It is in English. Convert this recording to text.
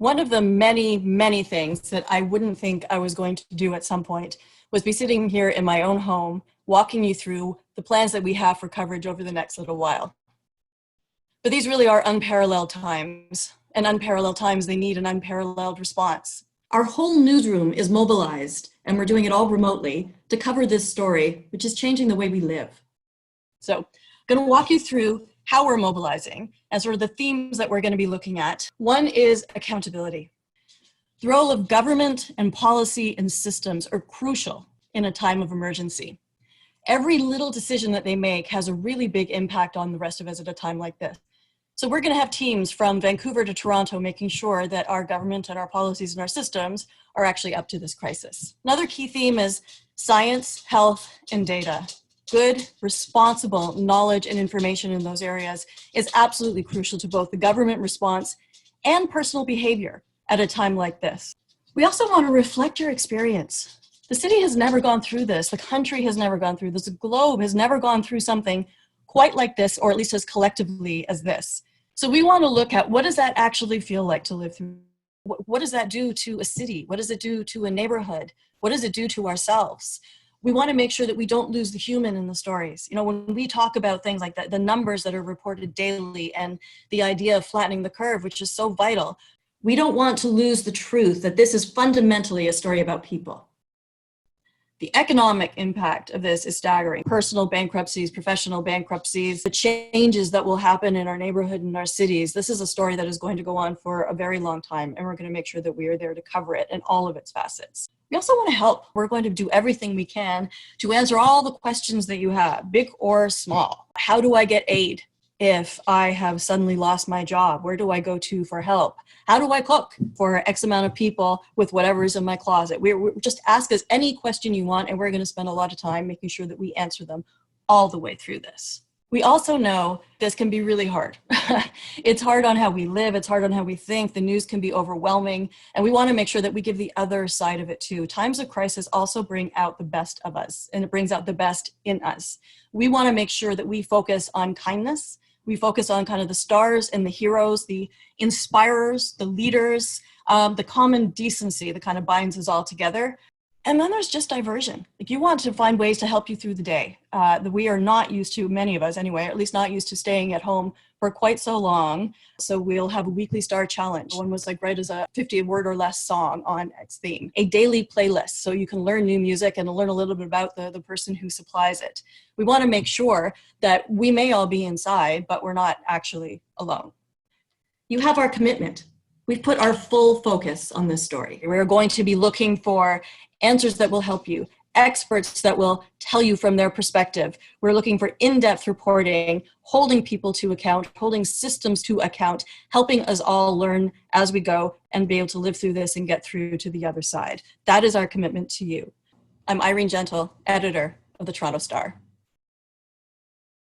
One of the many, many things that I wouldn't think I was going to do at some point was be sitting here in my own home, walking you through the plans that we have for coverage over the next little while. But these really are unparalleled times, and unparalleled times, they need an unparalleled response. Our whole newsroom is mobilized, and we're doing it all remotely to cover this story, which is changing the way we live. So I'm going to walk you through how we're mobilizing and sort of the themes that we're going to be looking at. One is accountability. The role of government and policy and systems are crucial in a time of emergency. Every little decision that they make has a really big impact on the rest of us at a time like this. So we're going to have teams from Vancouver to Toronto making sure that our government and our policies and our systems are actually up to this crisis. Another key theme is science, health, and data. Good, responsible knowledge and information in those areas is absolutely crucial to both the government response and personal behavior at a time like this. We also want to reflect your experience. The city has never gone through this. The country has never gone through this. The globe has never gone through something quite like this, or at least as collectively as this. So we want to look at what does that actually feel like to live through? What does that do to a city? What does it do to a neighborhood? What does it do to ourselves? We want to make sure that we don't lose the human in the stories. You know, when we talk about things like that, the numbers that are reported daily and the idea of flattening the curve, which is so vital, we don't want to lose the truth that this is fundamentally a story about people. The economic impact of this is staggering. Personal bankruptcies, professional bankruptcies, the changes that will happen in our neighborhood and our cities. This is a story that is going to go on for a very long time, and we're going to make sure that we are there to cover it in all of its facets. We also want to help. We're going to do everything we can to answer all the questions that you have, big or small. How do I get aid if I have suddenly lost my job? Where do I go to for help? How do I cook for X amount of people with whatever is in my closet? We're just ask us any question you want, and we're going to spend a lot of time making sure that we answer them all the way through this. We also know this can be really hard. It's hard on how we live. It's hard on how we think. The news can be overwhelming, and we want to make sure that we give the other side of it too. Times of crisis also bring out the best of us, and it brings out the best in us. We want to make sure that we focus on kindness. We focus on kind of the stars and the heroes, the inspirers, the leaders, the common decency that kind of binds us all together. And then there's just diversion. Like, you want to find ways to help you through the day. That we are not used to, many of us anyway, at least not used to staying at home for quite so long. So we'll have a weekly star challenge. One was like, write as a 50-word or less song on X theme. A daily playlist, so you can learn new music and learn a little bit about the person who supplies it. We want to make sure that we may all be inside, but we're not actually alone. You have our commitment. We've put our full focus on this story. We're going to be looking for answers that will help you, experts that will tell you from their perspective. We're looking for in-depth reporting, holding people to account, holding systems to account, helping us all learn as we go and be able to live through this and get through to the other side. That is our commitment to you. I'm Irene Gentle, editor of the Toronto Star.